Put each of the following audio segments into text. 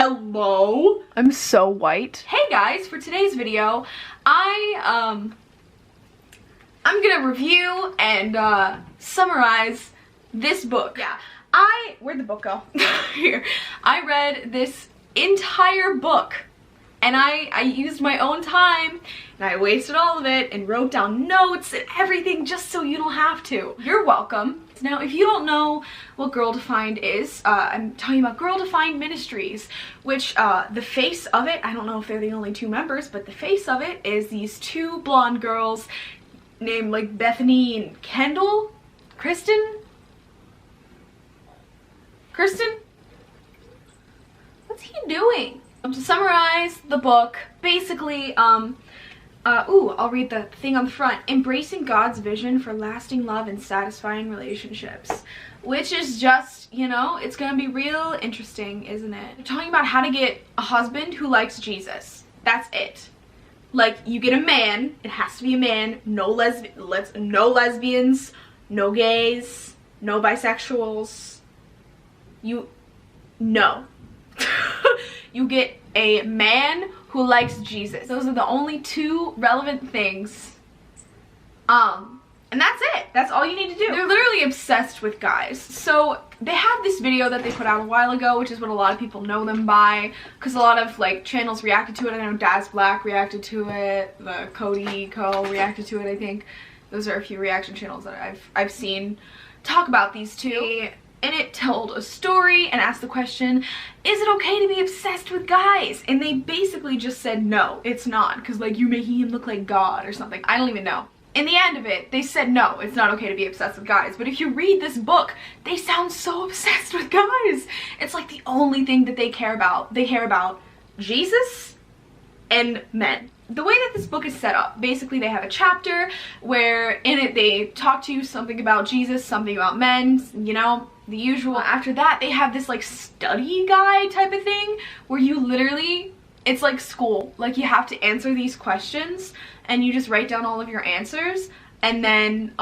Hello? I'm so white. Hey guys, for today's video, I'm gonna review and summarize this book. Yeah, where'd the book go? Here. I read this entire book and I used my own time and I wasted all of it and wrote down notes and everything just so you don't have to. You're welcome. Now, if you don't know what Girl Defined is, I'm talking about Girl Defined Ministries, which the face of it, I don't know if they're the only two members, but the face of it is these two blonde girls named like Bethany and Kendall? Kristen? What's he doing? To summarize the book, basically, I'll read the thing on the front. Embracing God's vision for lasting love and satisfying relationships. Which is just, you know, it's gonna be real interesting, isn't it? They're talking about how to get a husband who likes Jesus. That's it. Like, you get a man, it has to be a man, no lesbians, no gays, no bisexuals. No. You get a man who likes Jesus. Those are the only two relevant things. And that's it. That's all you need to do. They're literally obsessed with guys. So they have this video that they put out a while ago, which is what a lot of people know them by, because a lot of like channels reacted to it. I know Daz Black reacted to it, the Cody Co reacted to it, I think. Those are a few reaction channels that I've seen talk about these two. And it told a story and asked the question, is it okay to be obsessed with guys? And they basically just said, no, it's not, because like you're making him look like God or something. I don't even know. In the end of it, they said, no, it's not okay to be obsessed with guys. But if you read this book, they sound so obsessed with guys. It's like the only thing that they care about. They care about Jesus and men. The way that this book is set up, basically they have a chapter where in it they talk to you something about Jesus, something about men, you know, the usual. After that, they have this like study guide type of thing where you literally, it's like school. Like you have to answer these questions and you just write down all of your answers, and then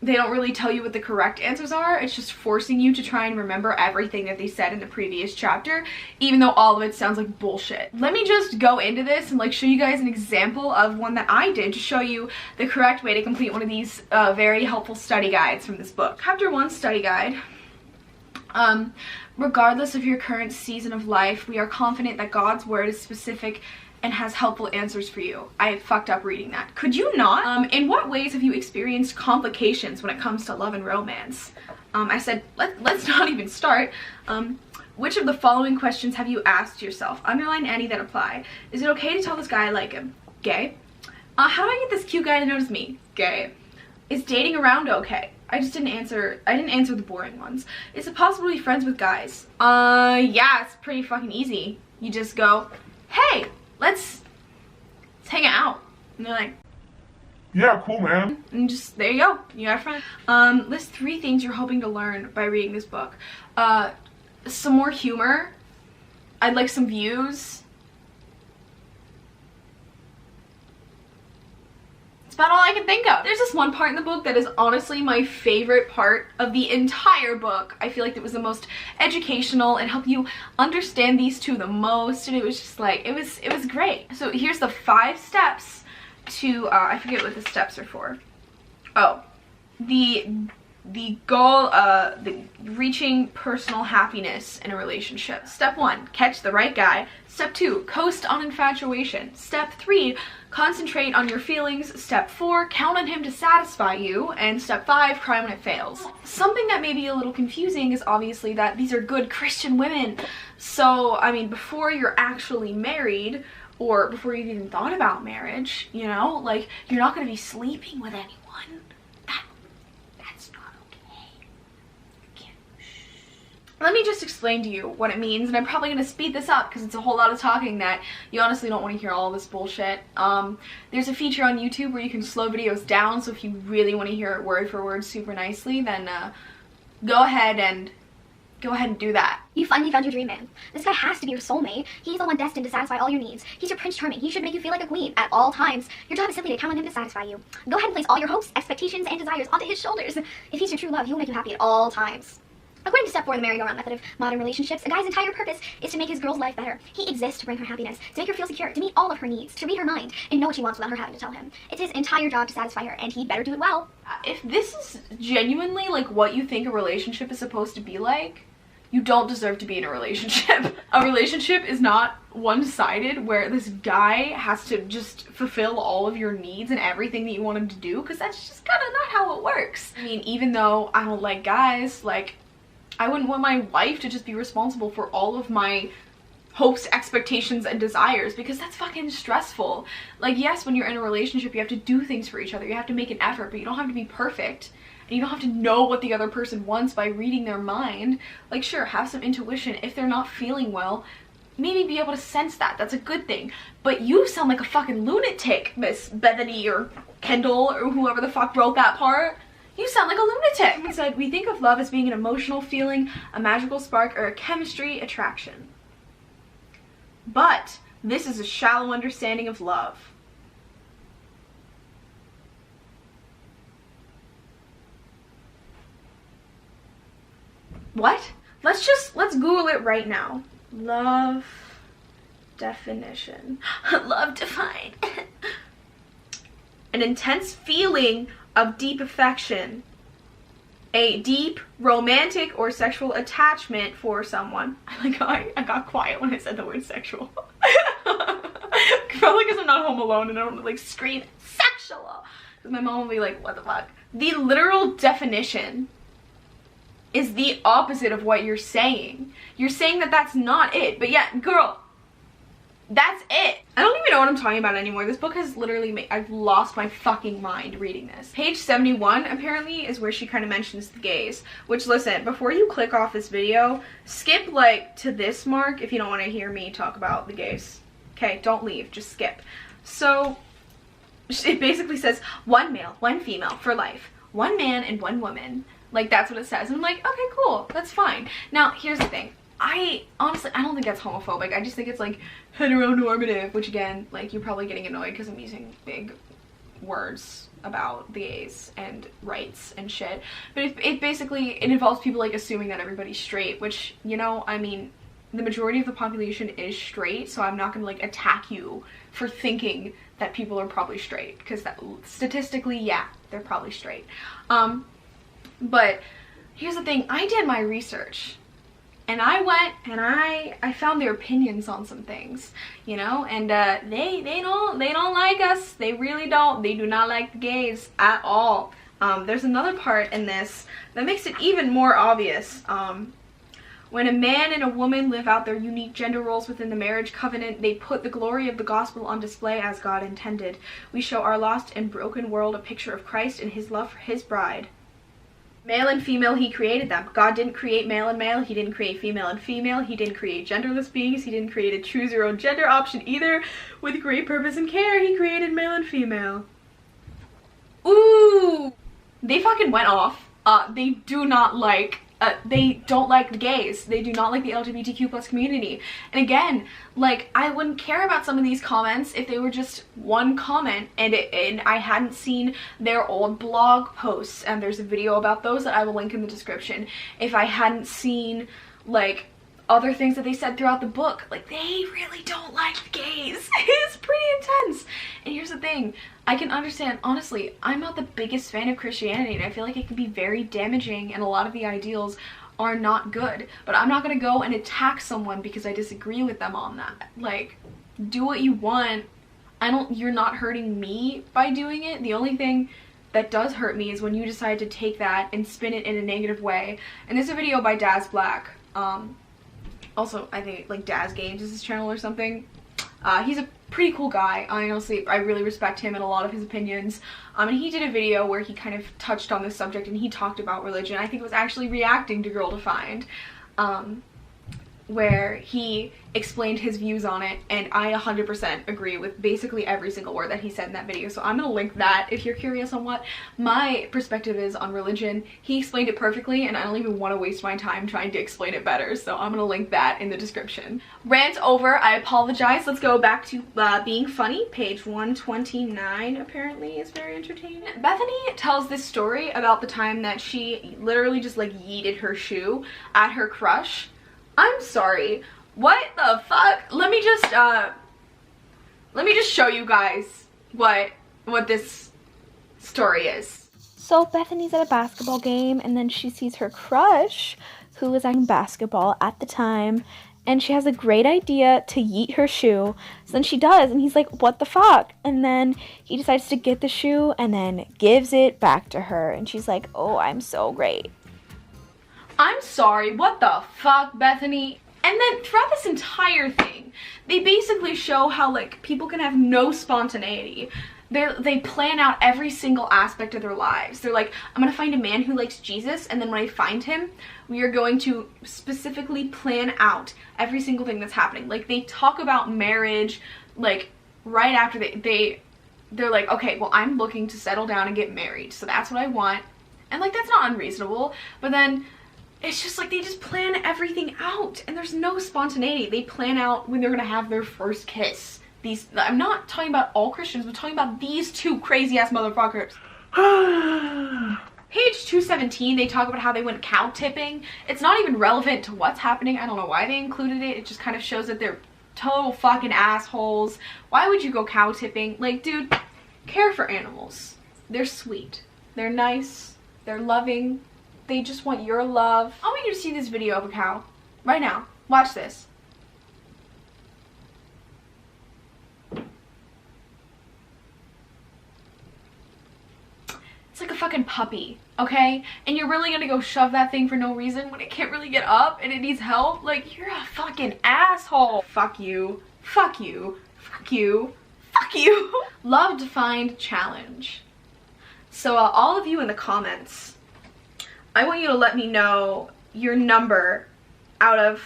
they don't really tell you what the correct answers are. It's just forcing you to try and remember everything that they said in the previous chapter, even though all of it sounds like bullshit. Let me just go into this and like show you guys an example of one that I did to show you the correct way to complete one of these very helpful study guides from this book. Chapter 1 study guide. Regardless of your current season of life, we are confident that God's word is specific and has helpful answers for you. I fucked up reading that. Could you not? In what ways have you experienced complications when it comes to love and romance? I said, let's not even start. Which of the following questions have you asked yourself? Underline any that apply. Is it okay to tell this guy I like him? Gay. How do I get this cute guy to notice me? Gay. Is dating around okay? I didn't answer the boring ones. Is it possible to be friends with guys? Yeah, it's pretty fucking easy. You just go, hey, let's hang out. And they're like, yeah, cool, man. And just, there you go. You got a friend. List 3 things you're hoping to learn by reading this book. Some more humor. I'd like some views. That's about all I can think of. There's this one part in the book that is honestly my favorite part of the entire book. I feel like it was the most educational and helped you understand these two the most, and it was just like, it was great. So here's the 5 steps to, I forget what the steps are for. Oh, the goal, the reaching personal happiness in a relationship. Step 1, catch the right guy. Step 2, coast on infatuation. Step 3, concentrate on your feelings. Step 4, count on him to satisfy you. And step 5, cry when it fails. Something that may be a little confusing is obviously that these are good Christian women. So, I mean, before you're actually married, or before you've even thought about marriage, you know, like, you're not going to be sleeping with anyone. That's not okay. You can't. Let me just explain to you what it means, and I'm probably going to speed this up because it's a whole lot of talking that you honestly don't want to hear all this bullshit. There's a feature on YouTube where you can slow videos down, so if you really want to hear it word for word super nicely, then go ahead and do that. You finally found your dream man. This guy has to be your soulmate. He's the one destined to satisfy all your needs. He's your Prince Charming. He should make you feel like a queen at all times. Your job is simply to count on him to satisfy you. Go ahead and place all your hopes, expectations, and desires onto his shoulders. If he's your true love, he will make you happy at all times. According to step 4 in the merry-go-round method of modern relationships, a guy's entire purpose is to make his girl's life better. He exists to bring her happiness, to make her feel secure, to meet all of her needs, to read her mind, and know what she wants without her having to tell him. It's his entire job to satisfy her, and he'd better do it well. If this is genuinely like what you think a relationship is supposed to be like, you don't deserve to be in a relationship. A relationship is not one-sided where this guy has to just fulfill all of your needs and everything that you want him to do, because that's just kind of not how it works. I mean, even though I don't like guys, like, I wouldn't want my wife to just be responsible for all of my hopes, expectations, and desires, because that's fucking stressful. Like, yes, when you're in a relationship, you have to do things for each other. You have to make an effort, but you don't have to be perfect. And you don't have to know what the other person wants by reading their mind. Like, sure, have some intuition. If they're not feeling well, maybe be able to sense that. That's a good thing. But you sound like a fucking lunatic, Miss Bethany or Kendall or whoever the fuck wrote that part. You sound like a lunatic. He said, we think of love as being an emotional feeling, a magical spark, or a chemistry attraction. But this is a shallow understanding of love. What? Let's Google it right now. Love definition. Love defined. An intense feeling of deep affection. A deep romantic or sexual attachment for someone. I like how I got quiet when I said the word sexual. Probably because I'm not home alone and I don't like scream sexual. Because my mom will be like, what the fuck? The literal definition is the opposite of what you're saying. You're saying that that's not it, but yeah, girl, that's it. I don't even know what I'm talking about anymore. This book has literally made, I've lost my fucking mind reading this. Page 71 apparently is where she kind of mentions the gays, which, listen, before you click off this video, skip like to this mark if you don't want to hear me talk about the gays. Okay, don't leave, just skip. So it basically says 1 male, 1 female for life, 1 man and 1 woman. Like, that's what it says. And I'm like, okay, cool, that's fine. Now, here's the thing. Honestly, I don't think that's homophobic. I just think it's, like, heteronormative, which, again, like, you're probably getting annoyed because I'm using big words about the gays and rights and shit. But it basically, it involves people, like, assuming that everybody's straight, which, you know, I mean, the majority of the population is straight, so I'm not gonna, like, attack you for thinking that people are probably straight, because that, statistically, yeah, they're probably straight. But here's the thing, I did my research and I went and I found their opinions on some things, you know, and they don't like us. They really don't. They do not like the gays at all. There's another part in this that makes it even more obvious. When a man and a woman live out their unique gender roles within the marriage covenant, they put the glory of the gospel on display as God intended. We show our lost and broken world a picture of Christ and his love for his bride. Male and female, he created them. God didn't create male and male. He didn't create female and female. He didn't create genderless beings. He didn't create a choose your own gender option either. With great purpose and care, he created male and female. Ooh! They fucking went off. They do not like, they don't like the gays. They do not like the LGBTQ plus community. And again, like, I wouldn't care about some of these comments if they were just one comment and I hadn't seen their old blog posts, and there's a video about those that I will link in the description. If I hadn't seen, like, other things that they said throughout the book, like, they really don't like the gays. It's pretty intense. And here's the thing, I can understand, honestly, I'm not the biggest fan of Christianity, and I feel like it can be very damaging, and a lot of the ideals are not good, but I'm not gonna go and attack someone because I disagree with them on that. Like, do what you want. You're not hurting me by doing it. The only thing that does hurt me is when you decide to take that and spin it in a negative way. And there's a video by Daz Black, also, I think, like, Daz Games is his channel or something. He's a pretty cool guy. I really respect him and a lot of his opinions. And he did a video where he kind of touched on this subject and he talked about religion. I think it was actually reacting to Girl Defined. where he explained his views on it, and I 100% agree with basically every single word that he said in that video. So I'm gonna link that if you're curious on what my perspective is on religion. He explained it perfectly, and I don't even want to waste my time trying to explain it better, so I'm gonna link that in the description. Rant over, I apologize. Let's go back to being funny. Page 129 apparently is very entertaining. Bethany tells this story about the time that she literally just like yeeted her shoe at her crush. I'm sorry, what the fuck? Let me just show you guys what this story is. So Bethany's at a basketball game, and then she sees her crush, who was playing basketball at the time, and she has a great idea to yeet her shoe. So then she does, and he's like, what the fuck? And then he decides to get the shoe and then gives it back to her, and she's like, oh, I'm so great. I'm sorry, what the fuck, Bethany? And then throughout this entire thing, they basically show how like people can have no spontaneity. They plan out every single aspect of their lives. They're like, I'm gonna find a man who likes Jesus, and then when I find him, we are going to specifically plan out every single thing that's happening. Like, they talk about marriage, like, right after they're like, okay, well, I'm looking to settle down and get married, so that's what I want. And like, that's not unreasonable, but then it's just like they just plan everything out, and there's no spontaneity. They plan out when they're gonna have their first kiss. I'm not talking about all Christians, I'm talking about these two crazy ass motherfuckers. Page 217, they talk about how they went cow tipping. It's not even relevant to what's happening. I don't know why they included it. It just kind of shows that they're total fucking assholes. Why would you go cow tipping? Like, dude, care for animals. They're sweet. They're nice. They're loving. They just want your love. I want you to see this video of a cow right now. Watch this. It's like a fucking puppy, okay? And you're really gonna go shove that thing for no reason when it can't really get up and it needs help? Like, you're a fucking asshole. Fuck you. Fuck you. Fuck you. Fuck you. Love defined challenge. So all of you in the comments, I want you to let me know your number out of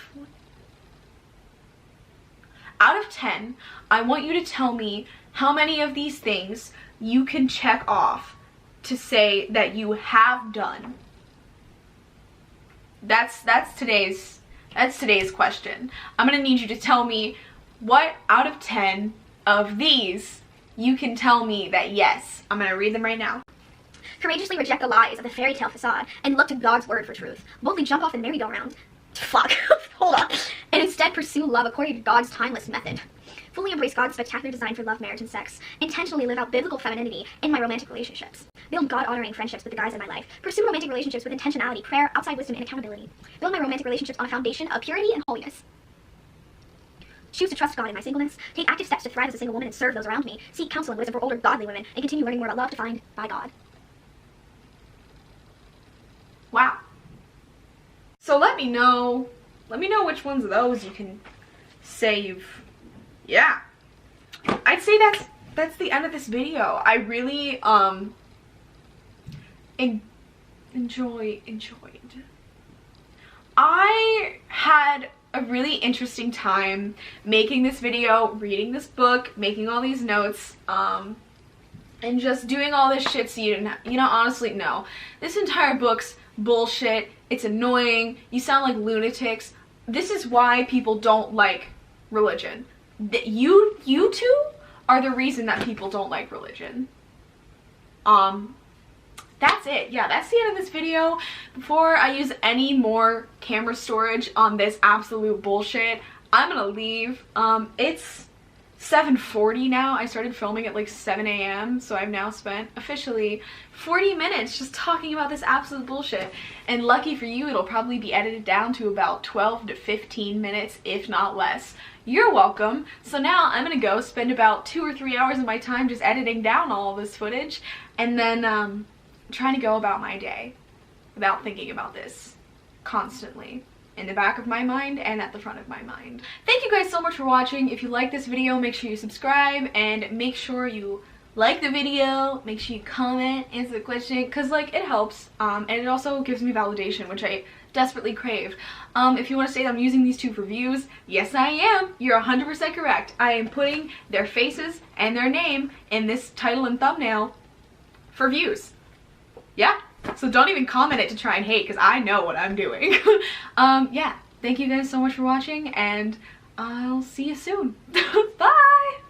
10. I want you to tell me how many of these things you can check off to say that you have done. That's today's question. I'm gonna need you to tell me what out of 10 of these you can tell me that yes. I'm gonna read them right now. Courageously reject the lies of the fairy tale facade and look to God's word for truth. Boldly jump off the merry-go-round. Fuck. Hold on. And instead pursue love according to God's timeless method. Fully embrace God's spectacular design for love, marriage, and sex. Intentionally live out biblical femininity in my romantic relationships. Build God-honoring friendships with the guys in my life. Pursue romantic relationships with intentionality, prayer, outside wisdom, and accountability. Build my romantic relationships on a foundation of purity and holiness. Choose to trust God in my singleness. Take active steps to thrive as a single woman and serve those around me. Seek counsel and wisdom for older godly women. And continue learning more about love defined by God. Wow. So let me know which ones of those you can say you've, yeah. I'd say that's the end of this video. I really enjoyed. I had a really interesting time making this video, reading this book, making all these notes, and just doing all this shit so you know, honestly, no. This entire book's bullshit. It's annoying. You sound like lunatics. This is why people don't like religion. You two are the reason that people don't like religion. That's it. Yeah, that's the end of this video. Before I use any more camera storage on this absolute bullshit, I'm gonna leave. It's 7:40 now. I started filming at like 7 a.m. so I've now spent officially 40 minutes just talking about this absolute bullshit, and lucky for you, it'll probably be edited down to about 12 to 15 minutes, if not less. You're welcome. So now I'm gonna go spend about 2 or 3 hours of my time just editing down all of this footage, and then trying to go about my day without thinking about this constantly in the back of my mind and at the front of my mind. Thank you guys so much for watching. If you like this video, make sure you subscribe and make sure you like the video, make sure you comment, answer the question, because like it helps, and it also gives me validation, which I desperately crave. If you want to say that I'm using these two for views, yes I am. You're 100% correct. I am putting their faces and their name in this title and thumbnail for views. Yeah, so don't even comment it to try and hate, because I know what I'm doing. Yeah, thank you guys so much for watching, and I'll see you soon. Bye!